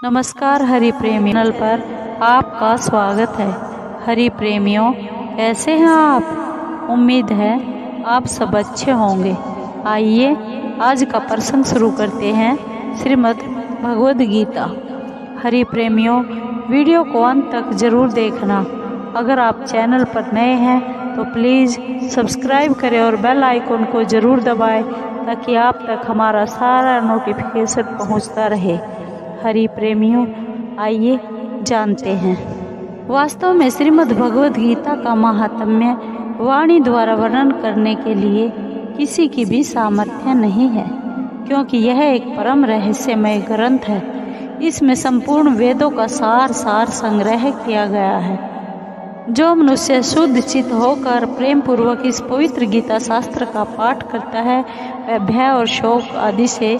नमस्कार हरि प्रेमी चैनल पर आपका स्वागत है। हरि प्रेमियों, कैसे हैं आप? उम्मीद है आप सब अच्छे होंगे। आइए आज का प्रसंग शुरू करते हैं। श्रीमद् भगवद गीता। हरि प्रेमियों, वीडियो को अंत तक जरूर देखना। अगर आप चैनल पर नए हैं तो प्लीज़ सब्सक्राइब करें और बेल आइकन को ज़रूर दबाएं ताकि आप तक हमारा सारा नोटिफिकेशन पहुंचता रहे। हरि प्रेमियों, आइए जानते हैं। वास्तव में श्रीमद् भगवद गीता का महात्म्य वाणी द्वारा वर्णन करने के लिए किसी की भी सामर्थ्य नहीं है, क्योंकि यह एक परम रहस्यमय ग्रंथ है। इसमें संपूर्ण वेदों का सार संग्रह किया गया है। जो मनुष्य शुद्ध चित्त होकर प्रेम पूर्वक इस पवित्र गीता शास्त्र का पाठ करता है, वह भय और शोक आदि से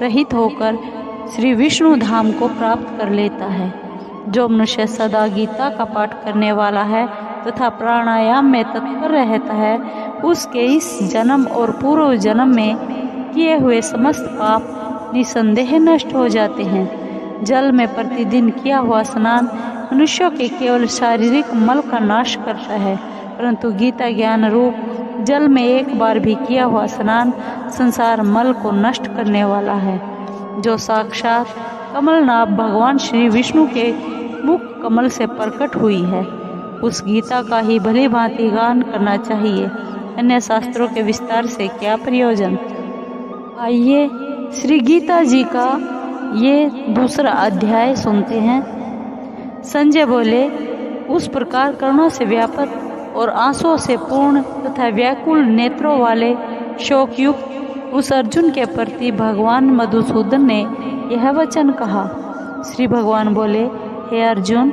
रहित होकर श्री विष्णु धाम को प्राप्त कर लेता है। जो मनुष्य सदा गीता का पाठ करने वाला है तथा प्राणायाम में तत्पर रहता है, उसके इस जन्म और पूर्व जन्म में किए हुए समस्त पाप निसंदेह नष्ट हो जाते हैं। जल में प्रतिदिन किया हुआ स्नान मनुष्यों के केवल शारीरिक मल का नाश करता है, परंतु गीता ज्ञान रूप जल में एक बार भी किया हुआ स्नान संसार मल को नष्ट करने वाला है। जो साक्षात कमलनाभ भगवान श्री विष्णु के मुख कमल से प्रकट हुई है, उस गीता का ही भली भांति गान करना चाहिए। अन्य शास्त्रों के विस्तार से क्या प्रयोजन। आइए श्री गीता जी का ये दूसरा अध्याय सुनते हैं। संजय बोले, उस प्रकार करुणा से व्यापक और आंसुओं से पूर्ण तथा व्याकुल नेत्रों वाले शोकयुक्त उस अर्जुन के प्रति भगवान मधुसूदन ने यह वचन कहा। श्री भगवान बोले, हे अर्जुन,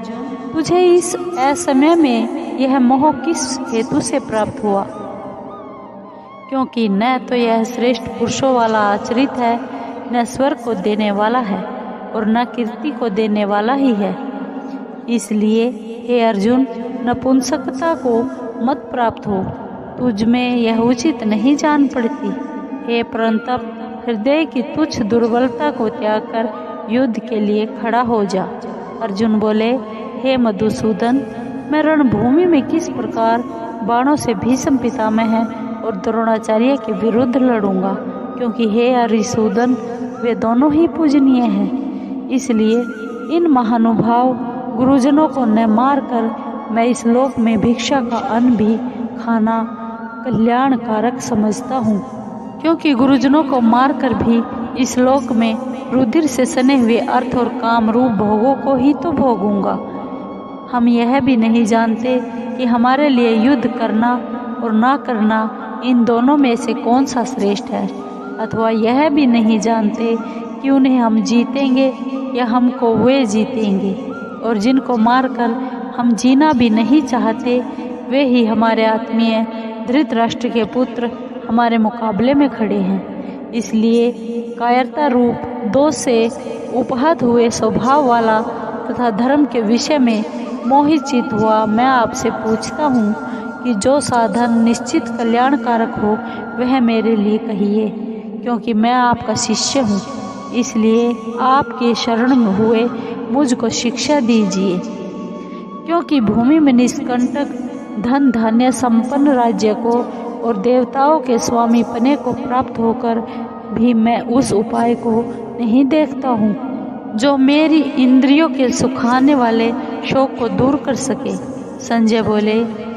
तुझे इस असमय में यह मोह किस हेतु से प्राप्त हुआ? क्योंकि न तो यह श्रेष्ठ पुरुषों वाला आचरित है, न स्वर्ग को देने वाला है और न कीर्ति को देने वाला ही है। इसलिए हे अर्जुन, नपुंसकता को मत प्राप्त हो, तुझ में यह उचित नहीं जान पड़ती। हे परंतप, हृदय की तुच्छ दुर्बलता को त्याग कर युद्ध के लिए खड़ा हो जा। अर्जुन बोले, हे मधुसूदन, मैं रणभूमि में किस प्रकार बाणों से भीष्म पितामह और द्रोणाचार्य के विरुद्ध लड़ूंगा, क्योंकि हे हरिसूदन, वे दोनों ही पूजनीय हैं। इसलिए इन महानुभाव गुरुजनों को न मार कर मैं इस लोक में भिक्षा का अन्न भी खाना कल्याणकारक समझता हूँ, क्योंकि गुरुजनों को मारकर भी इस लोक में रुधिर से सने हुए अर्थ और काम रूप भोगों को ही तो भोगूंगा। हम यह भी नहीं जानते कि हमारे लिए युद्ध करना और ना करना इन दोनों में से कौन सा श्रेष्ठ है, अथवा यह भी नहीं जानते कि उन्हें हम जीतेंगे या हमको वे जीतेंगे। और जिनको मारकर हम जीना भी नहीं चाहते, वे ही हमारे आत्मीय धृतराष्ट्र के पुत्र हमारे मुकाबले में खड़े हैं। इसलिए कायरता रूप दोष से उपहत हुए स्वभाव वाला तथा धर्म के विषय में मोहित चित हुआ मैं आपसे पूछता हूँ कि जो साधन निश्चित कल्याणकारक हो वह मेरे लिए कहिए, क्योंकि मैं आपका शिष्य हूँ। इसलिए आपके शरण में हुए मुझको शिक्षा दीजिए, क्योंकि भूमि में निष्कंटक धन धान्य संपन्न राज्य को और देवताओं के स्वामी पने को प्राप्त होकर भी मैं उस उपाय को नहीं देखता हूँ जो मेरी इंद्रियों के सुखाने वाले शोक को दूर कर सके। संजय बोले,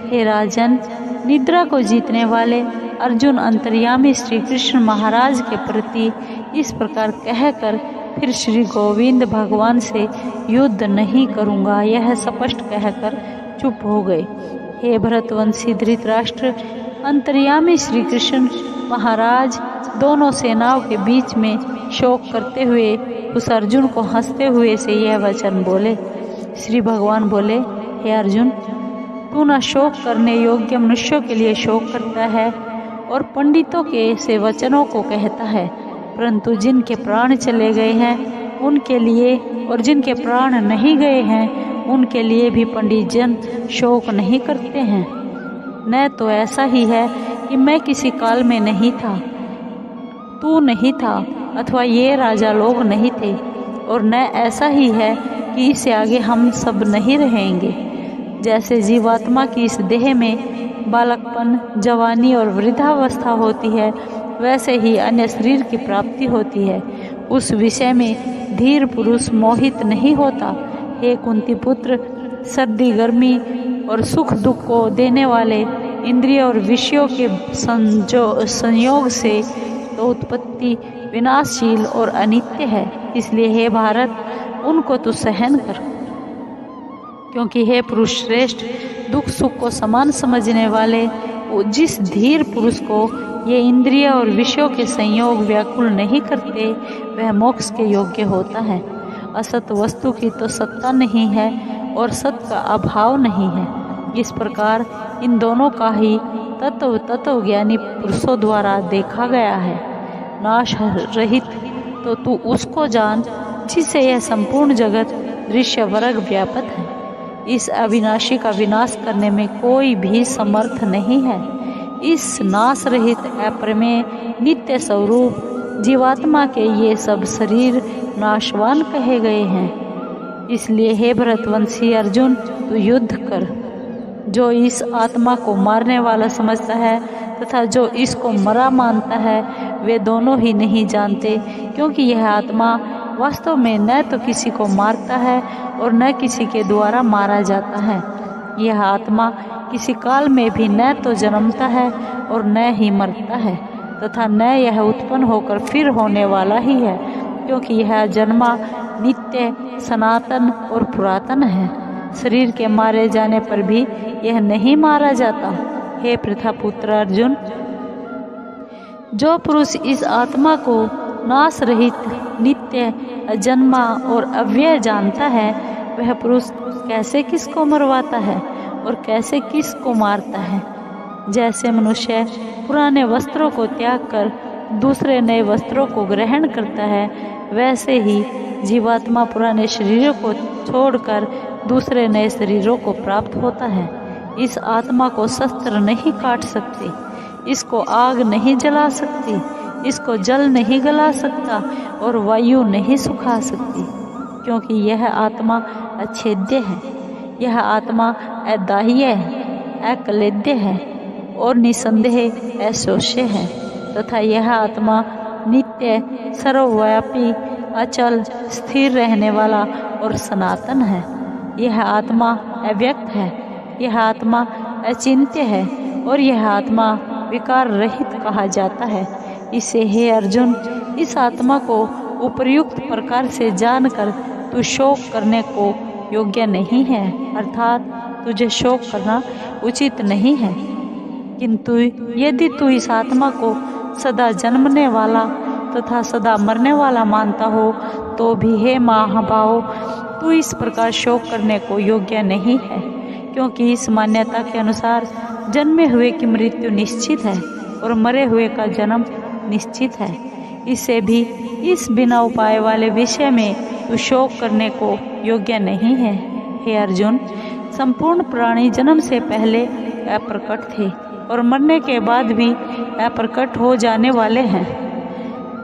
हे राजन, निद्रा को जीतने वाले अर्जुन अंतर्यामी श्री कृष्ण महाराज के प्रति इस प्रकार कहकर फिर श्री गोविंद भगवान से युद्ध नहीं करूँगा यह स्पष्ट कहकर चुप हो गए। हे भरतवंशी धृतराष्ट्र, अंतर्यामी श्री कृष्ण महाराज दोनों सेनाओं के बीच में शोक करते हुए उस अर्जुन को हंसते हुए से यह वचन बोले। श्री भगवान बोले, हे अर्जुन, तू न शोक करने योग्य मनुष्यों के लिए शोक करता है और पंडितों के से वचनों को कहता है, परंतु जिनके प्राण चले गए हैं उनके लिए और जिनके प्राण नहीं गए हैं उनके लिए भी पंडित जन शोक नहीं करते हैं। न तो ऐसा ही है कि मैं किसी काल में नहीं था, तू नहीं था, अथवा ये राजा लोग नहीं थे, और न ऐसा ही है कि इससे आगे हम सब नहीं रहेंगे। जैसे जीवात्मा की इस देह में बालकपन, जवानी और वृद्धावस्था होती है, वैसे ही अन्य शरीर की प्राप्ति होती है। उस विषय में धीर पुरुष मोहित नहीं होता। हे कुंती पुत्र, सर्दी गर्मी और सुख दुख को देने वाले इंद्रिय और विषयों के संयोग से तो उत्पत्ति विनाशशील और अनित्य है। इसलिए हे भारत, उनको तू सहन कर, क्योंकि हे पुरुष श्रेष्ठ, दुख सुख को समान समझने वाले जिस धीर पुरुष को ये इंद्रिय और विषयों के संयोग व्याकुल नहीं करते, वह मोक्ष के योग्य होता है। असत वस्तु की तो सत्ता नहीं है और सत का अभाव नहीं है। इस प्रकार इन दोनों का ही तत्व ज्ञानी पुरुषों द्वारा देखा गया है। नाश रहित तो तू उसको जान जिससे यह संपूर्ण जगत दृश्य वर्ग व्यापक है। इस अविनाशी का विनाश करने में कोई भी समर्थ नहीं है। इस नाश रहित अप्रमेय नित्य स्वरूप जीवात्मा के ये सब शरीर नाशवान कहे गए हैं। इसलिए हे भरतवंशी अर्जुन, तू युद्ध कर। जो इस आत्मा को मारने वाला समझता है तथा जो इसको मरा मानता है, वे दोनों ही नहीं जानते, क्योंकि यह आत्मा वास्तव में न तो किसी को मारता है और न किसी के द्वारा मारा जाता है। यह आत्मा किसी काल में भी न तो जन्मता है और न ही मरता है, तथा न यह उत्पन्न होकर फिर होने वाला ही है, क्योंकि यह जन्मा नित्य सनातन और पुरातन है। शरीर के मारे जाने पर भी यह नहीं मारा जाता। हे पृथापुत्र अर्जुन, जो पुरुष इस आत्मा को नाश रहित, नित्य, अजन्मा और अव्यय जानता है, वह पुरुष कैसे किसको मरवाता है और कैसे किसको मारता है। जैसे मनुष्य पुराने वस्त्रों को त्याग कर दूसरे नए वस्त्रों को ग्रहण करता है, वैसे ही जीवात्मा पुराने शरीरों को छोड़कर दूसरे नए शरीरों को प्राप्त होता है। इस आत्मा को शस्त्र नहीं काट सकते, इसको आग नहीं जला सकती, इसको जल नहीं गला सकता और वायु नहीं सुखा सकती, क्योंकि यह आत्मा अच्छेद्य है। यह आत्मा अदाह्य है, अक्लेद्य है और निसंदेह अशोष्य है, तथा यह आत्मा नित्य, सर्वव्यापी, अचल, स्थिर रहने वाला और सनातन है। यह आत्मा अव्यक्त है, यह आत्मा अचिंत्य है और यह आत्मा विकार रहित कहा जाता है। इसे हे अर्जुन, इस आत्मा को उपर्युक्त प्रकार से जानकर तू शोक करने को योग्य नहीं है, अर्थात तुझे शोक करना उचित नहीं है। किंतु यदि तू इस आत्मा को सदा जन्मने वाला तथा सदा मरने वाला मानता हो, तो भी हे महाभाव, तू इस प्रकार शोक करने को योग्य नहीं है, क्योंकि इस मान्यता के अनुसार जन्मे हुए की मृत्यु निश्चित है और मरे हुए का जन्म निश्चित है। इससे भी इस बिना उपाय वाले विषय में तू शोक करने को योग्य नहीं है। हे अर्जुन, संपूर्ण प्राणी जन्म से पहले अप्रकट थे और मरने के बाद भी अप्रकट हो जाने वाले हैं।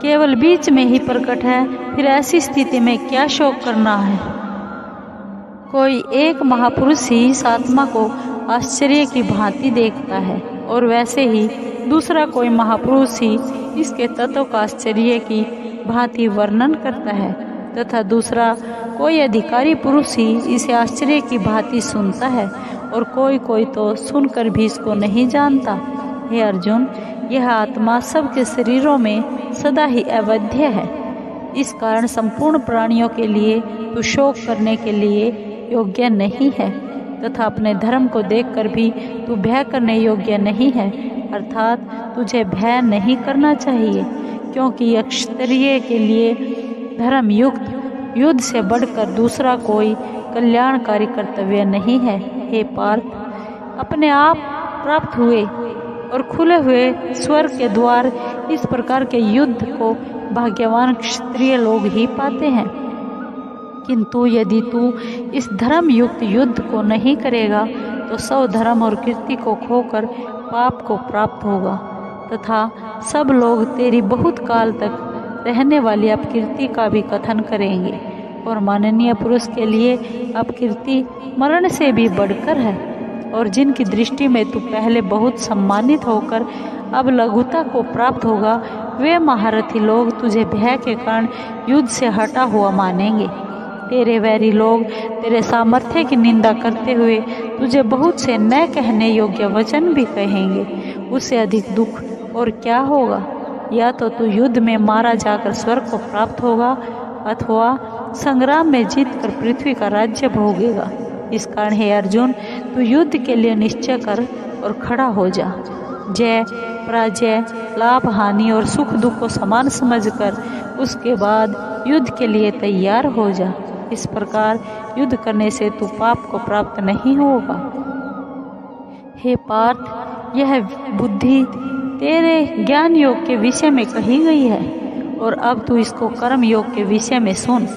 केवल बीच में ही प्रकट है, फिर ऐसी स्थिति में क्या शोक करना है। कोई एक महापुरुष ही इस आत्मा को आश्चर्य की भांति देखता है और वैसे ही दूसरा कोई महापुरुष ही इसके तत्व का आश्चर्य की भांति वर्णन करता है, तथा दूसरा कोई अधिकारी पुरुष ही इसे आश्चर्य की भांति सुनता है और कोई तो सुनकर भी इसको नहीं जानता। हे अर्जुन, यह आत्मा सबके शरीरों में सदा ही अवध्य है। इस कारण संपूर्ण प्राणियों के लिए तू शोक करने के लिए योग्य नहीं है, तथा अपने धर्म को देखकर भी तू भय करने योग्य नहीं है, अर्थात तुझे भय नहीं करना चाहिए, क्योंकि क्षत्रिय के लिए धर्म युक्त युद्ध से बढ़कर दूसरा कोई कल्याणकारी कर्तव्य नहीं है। हे पार्थ, अपने आप प्राप्त हुए और खुले हुए स्वर्ग के द्वार इस प्रकार के युद्ध को भाग्यवान क्षत्रिय लोग ही पाते हैं। किंतु यदि तू इस धर्म युक्त युद्ध को नहीं करेगा, तो सब धर्म और कीर्ति को खोकर पाप को प्राप्त होगा, तथा सब लोग तेरी बहुत काल तक रहने वाली अपकीर्ति का भी कथन करेंगे। और माननीय पुरुष के लिए अपकीर्ति मरण से भी बढ़कर है। और जिनकी दृष्टि में तू पहले बहुत सम्मानित होकर अब लघुता को प्राप्त होगा, वे महारथी लोग तुझे भय के कारण युद्ध से हटा हुआ मानेंगे। तेरे वैरी लोग तेरे सामर्थ्य की निंदा करते हुए तुझे बहुत से न कहने योग्य वचन भी कहेंगे। उससे अधिक दुख और क्या होगा? या तो तू युद्ध में मारा जाकर स्वर्ग को प्राप्त होगा अथवा संग्राम में जीतकर पृथ्वी का राज्य भोगेगा। इस कारण हे अर्जुन, तू युद्ध के लिए निश्चय कर और खड़ा हो जा। जय पराजय, लाभ हानि और सुख दुख को समान समझकर उसके बाद युद्ध के लिए तैयार हो जा। इस प्रकार युद्ध करने से तू पाप को प्राप्त नहीं होगा। हे पार्थ, यह बुद्धि तेरे ज्ञान योग के विषय में कही गई है और अब तू इसको कर्म योग के विषय में सुन।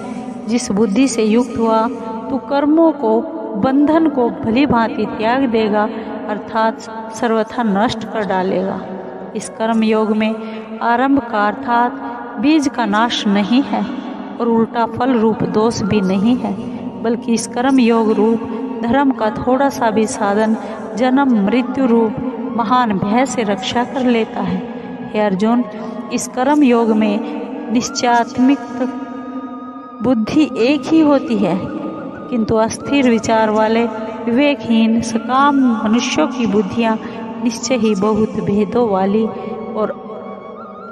जिस बुद्धि से युक्त हुआ तू कर्मों को, बंधन को भली भांति त्याग देगा अर्थात सर्वथा नष्ट कर डालेगा। इस कर्म योग में आरंभ का अर्थात बीज का नाश नहीं है और उल्टा फल रूप दोष भी नहीं है, बल्कि इस कर्म योग रूप धर्म का थोड़ा सा भी साधन जन्म मृत्यु रूप महान भय से रक्षा कर लेता है। हे अर्जुन, इस कर्म योग में निश्चयात्मिक बुद्धि एक ही होती है, किंतु अस्थिर विचार वाले विवेकहीन सकाम मनुष्यों की बुद्धियां निश्चय ही बहुत भेदों वाली और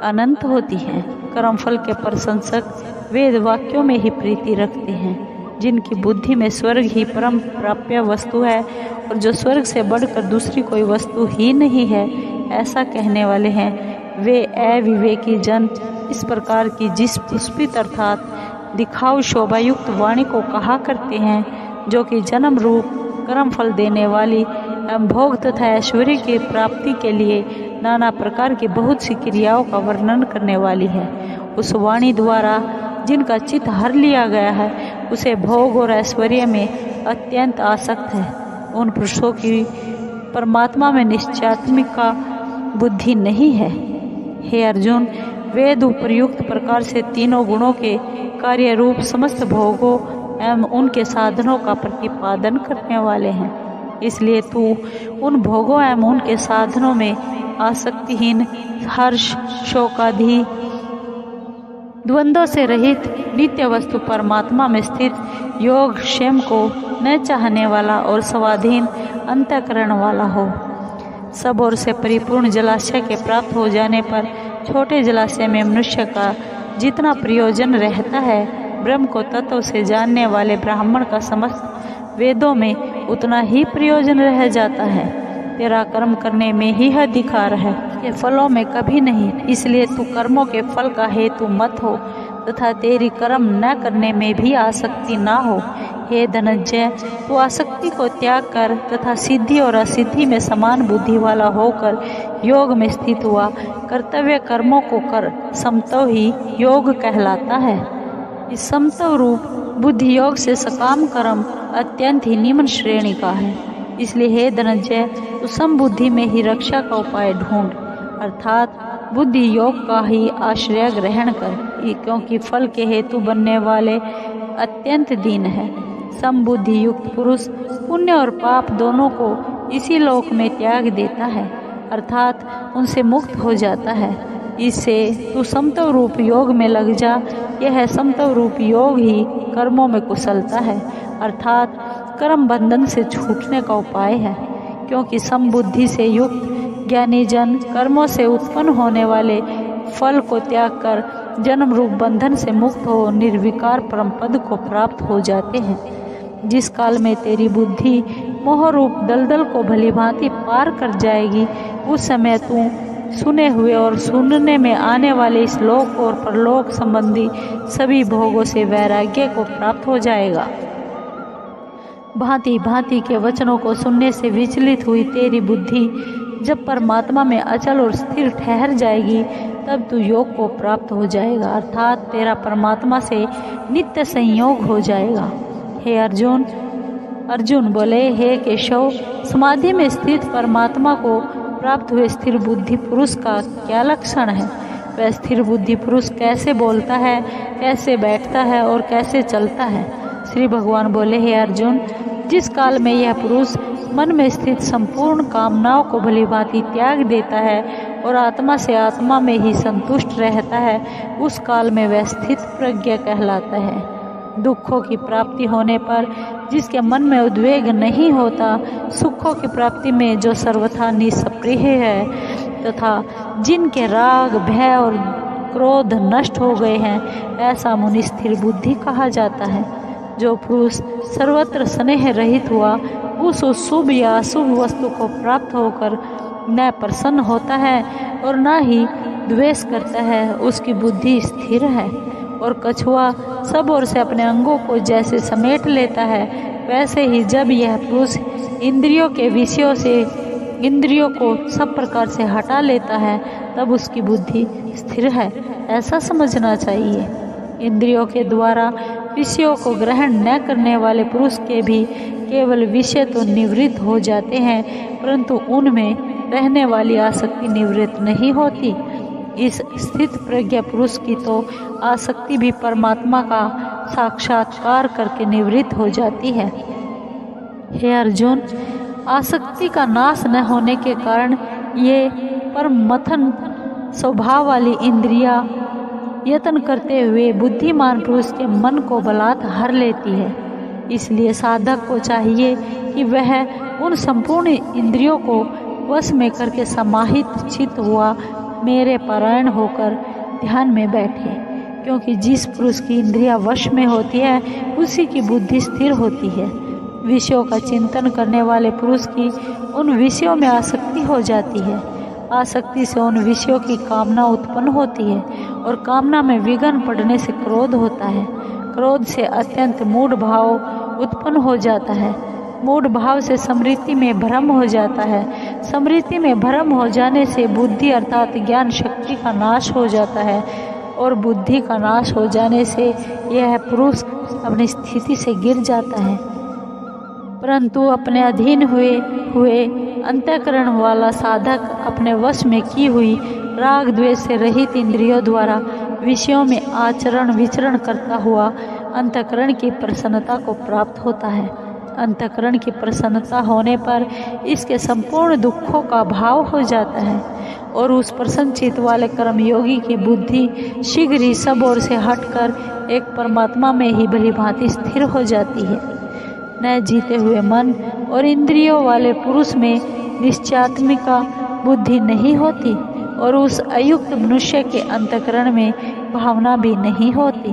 अनंत होती हैं। कर्मफल के प्रशंसक वेद वाक्यों में ही प्रीति रखते हैं। जिनकी बुद्धि में स्वर्ग ही परम प्राप्य वस्तु है और जो स्वर्ग से बढ़कर दूसरी कोई वस्तु ही नहीं है, ऐसा कहने वाले हैं, वे अविवेकी जन इस प्रकार की जिस पुष्पित अर्थात दिखाऊ शोभायुक्त वाणी को कहा करते हैं, जो कि जन्म रूप कर्म फल देने वाली एवं भोग तथा ऐश्वर्य की प्राप्ति के लिए नाना प्रकार की बहुत सी क्रियाओं का वर्णन करने वाली है। उस वाणी द्वारा जिनका चित्त हर लिया गया है, उसे भोग और ऐश्वर्य में अत्यंत आसक्त है। उन पुरुषों की परमात्मा में निश्चयात्मिका बुद्धि नहीं है। हे अर्जुन, वेद उपर्युक्त प्रकार से तीनों गुणों के कार्य रूप समस्त भोगों एवं उनके साधनों का प्रतिपादन करने वाले हैं। इसलिए तू उन भोगों एवं उनके साधनों में आसक्तिहीन, हर्ष शोकादि द्वंद्वों से रहित नित्य वस्तु परमात्मा में स्थित योग क्षेम को न चाहने वाला और स्वाधीन अंतःकरण वाला हो। सब ओर से परिपूर्ण जलाशय के प्राप्त हो जाने पर छोटे जलाशय में मनुष्य का जितना प्रयोजन रहता है, ब्रह्म को तत्व से जानने वाले ब्राह्मण का समस्त वेदों में उतना ही प्रयोजन रह जाता है। तेरा कर्म करने में ही अधिकार है, ये फलों में कभी नहीं। इसलिए तू कर्मों के फल का हेतु मत हो तथा तेरी कर्म न करने में भी आसक्ति ना हो। हे धनंजय, तू आसक्ति को त्याग कर तथा सिद्धि और असिद्धि में समान बुद्धि वाला होकर योग में स्थित हुआ कर्तव्य कर्मों को कर। समत्व ही योग कहलाता है। इस समत्व रूप बुद्धि योग से सकाम कर्म अत्यंत ही निम्न श्रेणी का है। इसलिए हे धनंजय, तू समबुद्धि में ही रक्षा का उपाय ढूंढ अर्थात बुद्धि योग का ही आश्रय ग्रहण कर, क्योंकि फल के हेतु बनने वाले अत्यंत दीन है। समबुद्धि युक्त पुरुष पुण्य और पाप दोनों को इसी लोक में त्याग देता है अर्थात उनसे मुक्त हो जाता है। इससे तू समत्व रूप योग में लग जा। यह समत्व रूप योग ही कर्मों में कुशलता है अर्थात कर्म बंधन से छूटने का उपाय है, क्योंकि समबुद्धि से युक्त ज्ञानी जन कर्मों से उत्पन्न होने वाले फल को त्याग कर जन्म रूप बंधन से मुक्त हो निर्विकार परम पद को प्राप्त हो जाते हैं। जिस काल में तेरी बुद्धि मोह रूप दलदल को भली भांति पार कर जाएगी, उस समय तू सुने हुए और सुनने में आने वाले इस लोक और परलोक संबंधी सभी भोगों से वैराग्य को प्राप्त हो जाएगा। भांति भांति के वचनों को सुनने से विचलित हुई तेरी बुद्धि जब परमात्मा में अचल और स्थिर ठहर जाएगी, तब तू योग को प्राप्त हो जाएगा अर्थात तेरा परमात्मा से नित्य संयोग हो जाएगा। हे अर्जुन, अर्जुन बोले, हे केशव, समाधि में स्थित परमात्मा को प्राप्त हुए स्थिर बुद्धि पुरुष का क्या लक्षण है? वह स्थिर बुद्धि पुरुष कैसे बोलता है, कैसे बैठता है और कैसे चलता है। श्री भगवान बोले, हे अर्जुन, जिस काल में यह पुरुष मन में स्थित संपूर्ण कामनाओं को भलीभांति त्याग देता है और आत्मा से आत्मा में ही संतुष्ट रहता है, उस काल में वह स्थित प्रज्ञ कहलाता है। दुखों की प्राप्ति होने पर जिसके मन में उद्वेग नहीं होता, सुखों की प्राप्ति में जो सर्वथा निष्क्रिय है तथा जिनके राग, भय और क्रोध नष्ट हो गए हैं, ऐसा मुनि स्थिर बुद्धि कहा जाता है। जो पुरुष सर्वत्र स्नेह रहित हुआ, उस शुभ या अशुभ वस्तु को प्राप्त होकर न प्रसन्न होता है और न ही द्वेष करता है, उसकी बुद्धि स्थिर है। और कछुआ सब ओर से अपने अंगों को जैसे समेट लेता है, वैसे ही जब यह पुरुष इंद्रियों के विषयों से इंद्रियों को सब प्रकार से हटा लेता है, तब उसकी बुद्धि स्थिर है, ऐसा समझना चाहिए। इंद्रियों के द्वारा विषयों को ग्रहण न करने वाले पुरुष के भी केवल विषय तो निवृत्त हो जाते हैं, परंतु उनमें रहने वाली आसक्ति निवृत्त नहीं होती। इस स्थित प्रज्ञा पुरुष की तो आसक्ति भी परमात्मा का साक्षात्कार करके निवृत्त हो जाती है। हे अर्जुन, आसक्ति का नाश न होने के कारण ये परमथन स्वभाव वाली इंद्रियां यत्न करते हुए बुद्धिमान पुरुष के मन को बलात् हर लेती है। इसलिए साधक को चाहिए कि वह उन संपूर्ण इंद्रियों को वश में करके समाहित चित्त हुआ मेरे परायण होकर ध्यान में बैठे, क्योंकि जिस पुरुष की इंद्रियां वश में होती है, उसी की बुद्धि स्थिर होती है। विषयों का चिंतन करने वाले पुरुष की उन विषयों में आसक्ति हो जाती है। आसक्ति से उन विषयों की कामना उत्पन्न होती है और कामना में विघ्न पड़ने से क्रोध होता है। क्रोध से अत्यंत मूढ़ भाव उत्पन्न हो जाता है। मूढ़ भाव से स्मृति में भ्रम हो जाता है। स्मृति में भ्रम हो जाने से बुद्धि अर्थात ज्ञान शक्ति का नाश हो जाता है और बुद्धि का नाश हो जाने से यह पुरुष अपनी स्थिति से गिर जाता है। परंतु अपने अधीन हुए अंतःकरण वाला साधक अपने वश में की हुई राग द्वेष से रहित इंद्रियों द्वारा विषयों में आचरण विचरण करता हुआ अंतःकरण की प्रसन्नता को प्राप्त होता है। अंतःकरण की प्रसन्नता होने पर इसके संपूर्ण दुखों का भाव हो जाता है और उस प्रसन्न चित्त वाले कर्मयोगी की बुद्धि शीघ्र ही सब ओर से हटकर एक परमात्मा में ही भलीभांति स्थिर हो जाती है। न जीते हुए मन और इंद्रियों वाले पुरुष में निश्चयात्मिका बुद्धि नहीं होती और उस अयुक्त मनुष्य के अंतःकरण में भावना भी नहीं होती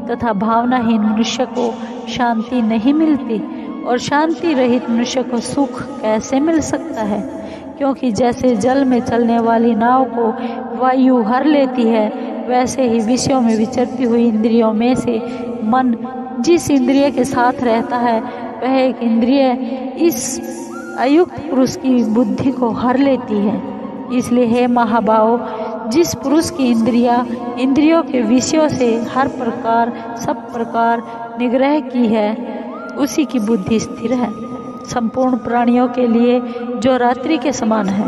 तथा भावनाहीन मनुष्य को शांति नहीं मिलती और शांति रहित मनुष्य को सुख कैसे मिल सकता है, क्योंकि जैसे जल में चलने वाली नाव को वायु हर लेती है, वैसे ही विषयों में विचरती हुई इंद्रियों में से मन जिस इंद्रिय के साथ रहता है, वह एक इंद्रिय इस अयुक्त पुरुष की बुद्धि को हर लेती है। इसलिए हे महाबाहो, जिस पुरुष की इंद्रियों के विषयों से हर प्रकार सब प्रकार निग्रह की है, उसी की बुद्धि स्थिर है। संपूर्ण प्राणियों के लिए जो रात्रि के समान है,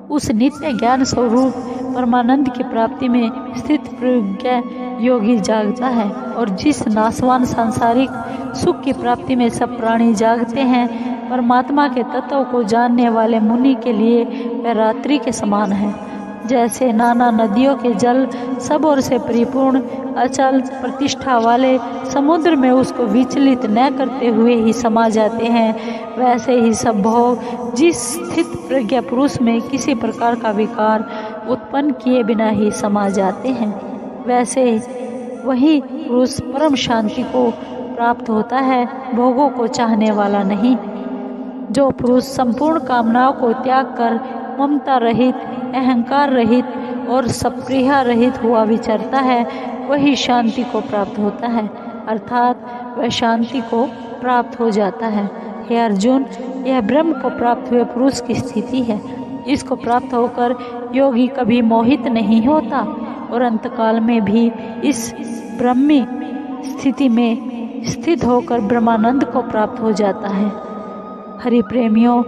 उस नित्य ज्ञान स्वरूप परमानंद की प्राप्ति में स्थित प्रज्ञ योगी जागता है और जिस नाशवान सांसारिक सुख की प्राप्ति में सब प्राणी जागते हैं, परमात्मा के तत्व को जानने वाले मुनि के लिए वह रात्रि के समान है। जैसे नाना नदियों के जल सब ओर से परिपूर्ण अचल प्रतिष्ठा वाले समुद्र में उसको विचलित न करते हुए ही समा जाते हैं, वैसे ही सब भोग जिस स्थित प्रज्ञा पुरुष में किसी प्रकार का विकार उत्पन्न किए बिना ही समा जाते हैं, वैसे वही पुरुष परम शांति को प्राप्त होता है, भोगों को चाहने वाला नहीं। जो पुरुष संपूर्ण कामनाओं को त्याग कर ममता रहित, अहंकार रहित और सप्रिया रहित हुआ विचरता है, वही शांति को प्राप्त होता है, अर्थात वह शांति को प्राप्त हो जाता है। हे अर्जुन, यह ब्रह्म को प्राप्त हुए पुरुष की स्थिति है। इसको प्राप्त होकर योगी कभी मोहित नहीं होता और अंतकाल में भी इस ब्रह्मी स्थिति में स्थित होकर ब्रह्मानंद को प्राप्त हो जाता है। हरि प्रेमियों,